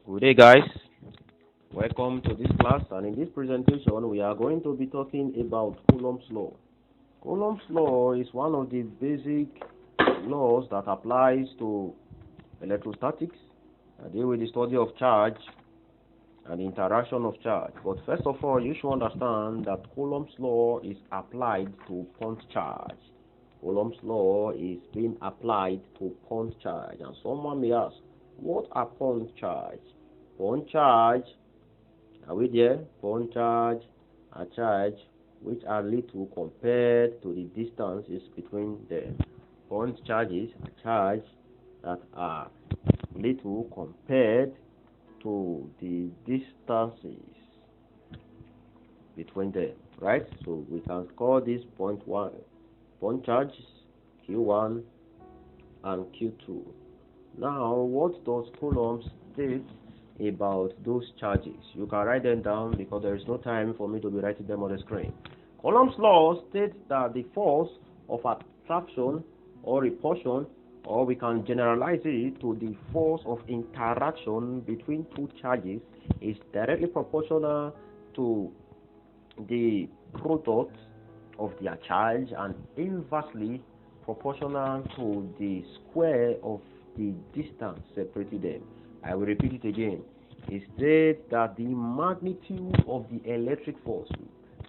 Good day, guys. Welcome to this class, and in this presentation we are going to be talking about Coulomb's law. Coulomb's law is one of the basic laws that applies to electrostatics. I deal with the study of charge and the interaction of charge. But first of all, you should understand that Coulomb's law is applied to point charge. Coulomb's law is being applied to point charge, and someone may ask, what are point charge? Point charge, are we there? Point charge are charge which are little compared to the distances between them. Point charges are charge that are little compared to the distances between them, right? So we can call this point charges Q1 and Q2. Now, what does Coulomb state about those charges? You can write them down because there is no time for me to be writing them on the screen. Coulomb's law states that the force of attraction or repulsion, or we can generalize it to the force of interaction between two charges, is directly proportional to the product of their charge and inversely proportional to the square of the distance separating them. I will repeat it again. It states that the magnitude of the electric force,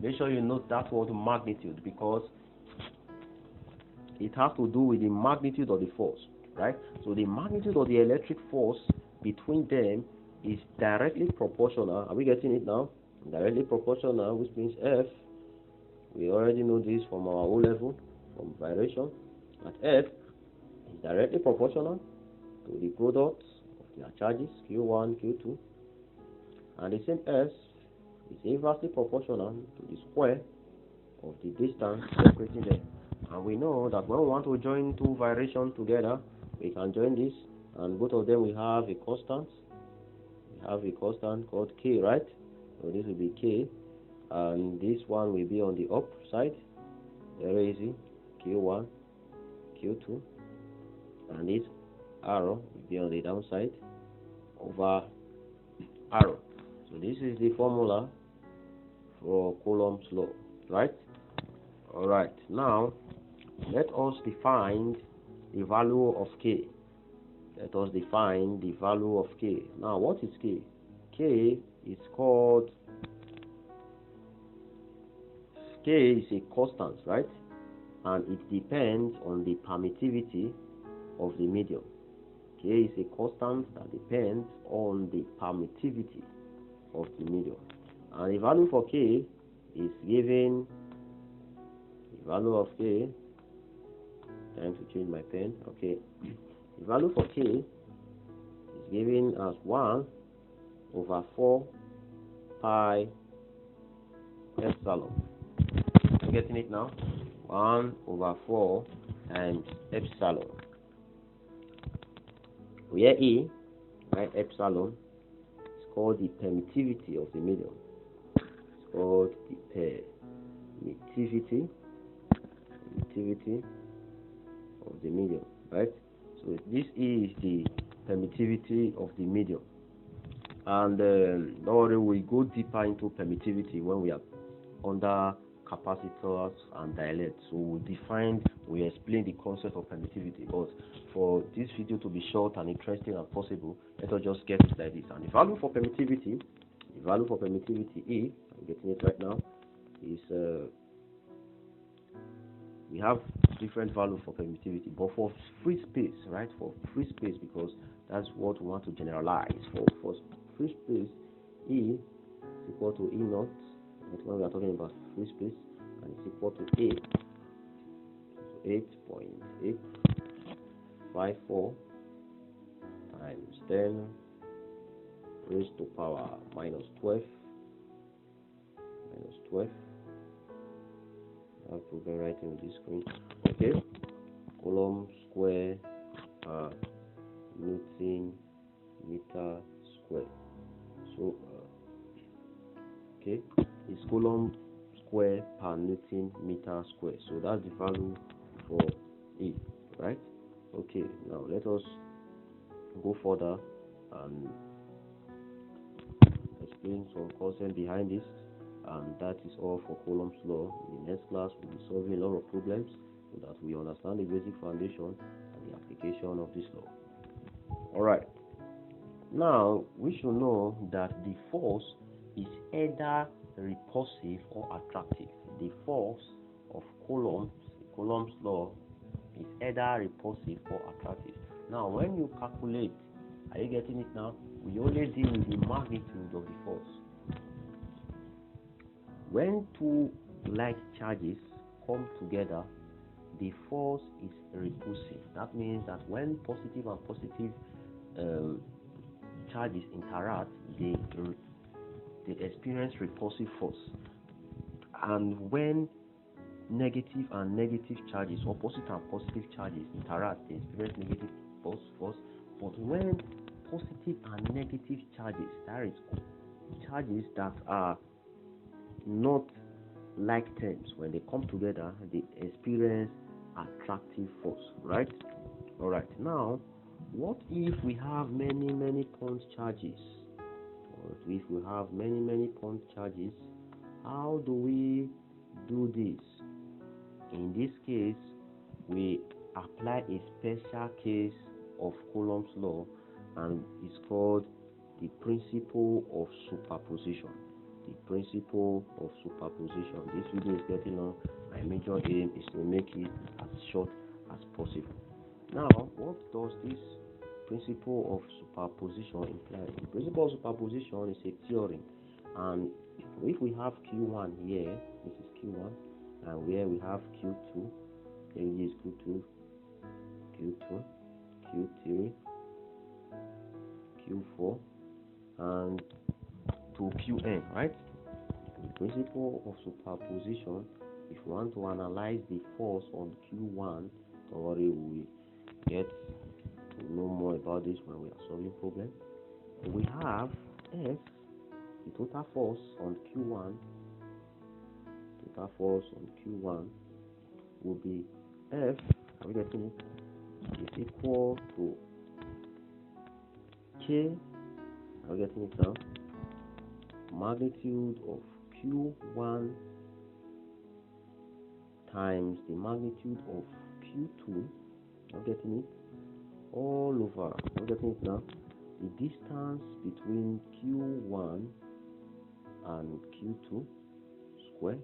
make sure you note that word magnitude, because it has to do with the magnitude of the force, right? So the magnitude of the electric force between them is directly proportional. Are we getting it now? Directly proportional, which means F. We already know this from our O level, from vibration, that F is directly proportional to the product of their charges, Q1, Q2, and the same S is inversely proportional to the square of the distance separating them. And we know that when we want to join two variations together, we can join this, and both of them we have a constant. We have a constant called K, right? So this will be K, and this one will be on the up side, very easy, Q1, Q2, and this arrow will be on the downside over arrow. So this is the formula for Coulomb's law, right? Alright, now let us define the value of K. Let us define the value of K. Now, what is K? K is called, K is a constant, right? And it depends on the permittivity of the medium. K is a constant that depends on the permittivity of the medium. And the value for K is given, the value of K, time to change my pen, okay. The value for K is given as 1 over 4 pi epsilon. I'm getting it now? 1 over 4 times epsilon. Where E, right, epsilon, is called the permittivity of the medium. It's called the permittivity of the medium, right? So this E is the permittivity of the medium. And don't worry, we go deeper into permittivity when we are under capacitors and dielectrics. So we explain the concept of permittivity. But for this video to be short and interesting as possible, let us just get it like this. And the value for permittivity E, I'm getting it right now, is we have different values for permittivity, but for free space, right? For free space, because that's what we want to generalize. For free space, E is equal to E naught. That's when we are talking about free space, and it's equal to 8.854 times 10 raised to power minus 12. I have to be writing on this screen. Okay, Coulomb square per Newton meter square. So okay, it's Coulomb square per Newton meter square. So that's the value for E, right? Okay, now let us go further and explain some concept behind this, and that is all for Coulomb's law. In the next class, we'll be solving a lot of problems so that we understand the basic foundation and the application of this law. Alright, now we should know that the force is either repulsive or attractive. The force of Coulomb's law is either repulsive or attractive. Now, when you calculate, are you getting it now? We only deal with the magnitude of the force. When two like charges come together, the force is repulsive. That means that when positive and positive charges interact, they experience repulsive force. And when negative and negative charges, or positive and positive charges interact, they experience negative force. But when positive and negative charges, that is, charges that are not like terms, when they come together, they experience attractive force, right? Alright, now what if we have many point charges? What if we have many point charges? How do we do this? In this case, we apply a special case of Coulomb's law, and it's called the principle of superposition. The principle of superposition. This video is getting long. My major aim is to make it as short as possible. Now, what does this principle of superposition imply? The principle of superposition is a theorem, and if we have Q1 here, this is Q1, and where we have Q2, here is Q2, Q2, Q3, Q4, and to Qn, right? The principle of superposition, if we want to analyze the force on Q1, don't worry, we get to know more about this when we are solving problems. We have F, the total force on Q1. Total force on Q1 will be F, are we getting it? Is equal to K, are we getting it now? Magnitude of Q1 times the magnitude of Q2, are we getting it? All over, are we getting it now? The distance between Q1 and Q2 square.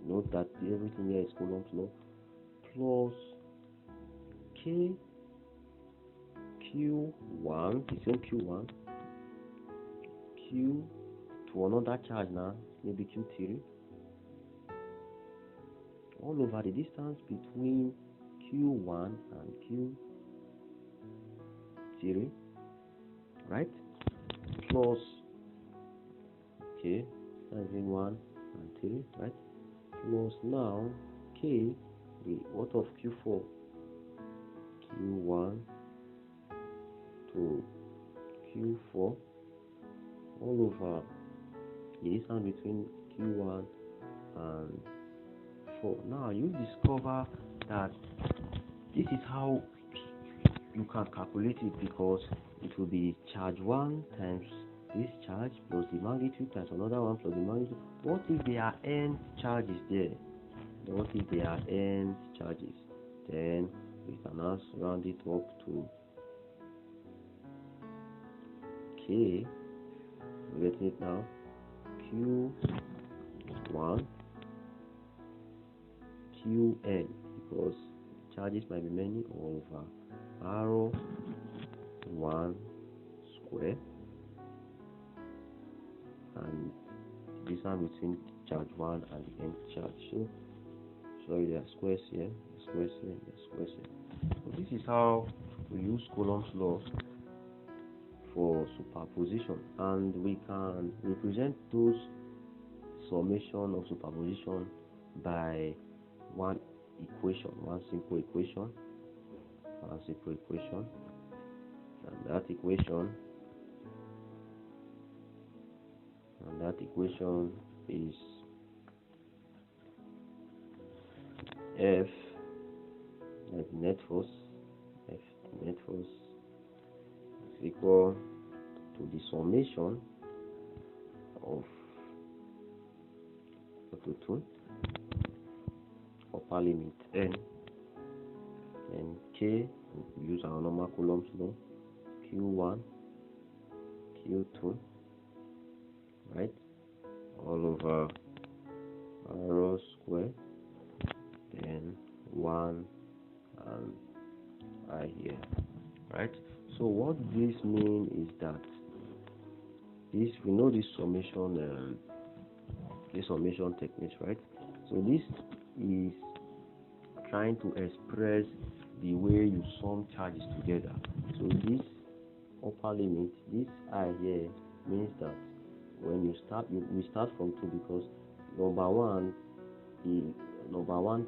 Note that everything here is Coulomb's law, plus K Q1, the same Q1, Q to another charge now, maybe Q3, all over the distance between Q1 and Q3, right? Plus K, having 1 and 3, right? Plus now K, what of Q4? Q1 to Q4, all over the distance between Q1 and 4. Now you discover that this is how you can calculate it, because it will be charge 1 times this charge plus the magnitude times another one plus the magnitude. What if there are n charges there? What if there are n charges? Then we can now round it up to K. We're getting it now. Q1 Qn, because charges might be many, over R1 square, and the distance between charge 1 and the nth charge. So sorry, there are squares here, squares here, squares here. So this is how we use Coulomb's law for superposition, and we can represent those summation of superposition by one equation, one simple equation, and that equation is F, like net force, F net force is equal to the summation of Auto-Tune, upper limit N, and K, we use our normal Coulombs law, Q1, Q2, right, all over rho square, then 1 and I here, right? So what this means is that we know this summation techniques, right? So this is trying to express the way you sum charges together. So this upper limit, this I here, means that when you start, we start from 2 because number one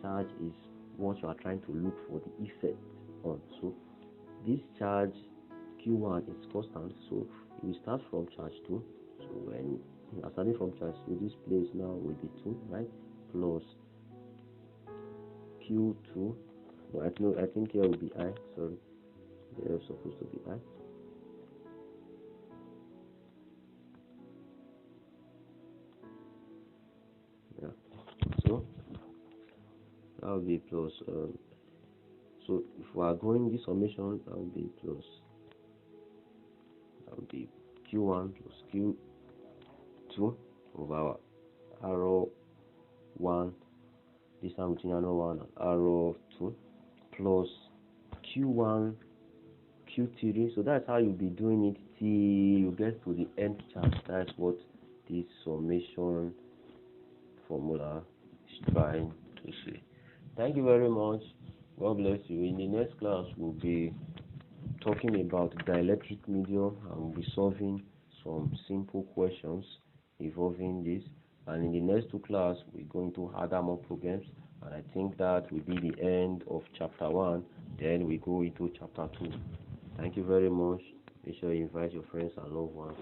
charge is what you are trying to look for the effect on. So this charge Q1 is constant, so we start from charge 2. So when you are starting from charge 2, this place now will be 2, right? Plus Q2. No, I think here will be I. Sorry, here is supposed to be I. Yeah. So that will be plus. So if we are going this summation, that will be plus. That will be Q1 plus Q2 over arrow 1. This time between arrow 1 and arrow 2 plus Q1 Q3. So that's how you'll be doing it till you get to the end charge. That's what this summation formula is trying to say. Thank you very much. God bless you. In the next class, we'll be talking about dielectric medium and we'll be solving some simple questions involving this. And in the next 2 classes, we're going to add more programs. And I think that will be the end of chapter 1. Then we go into chapter 2. Thank you very much. Make sure you invite your friends and loved ones.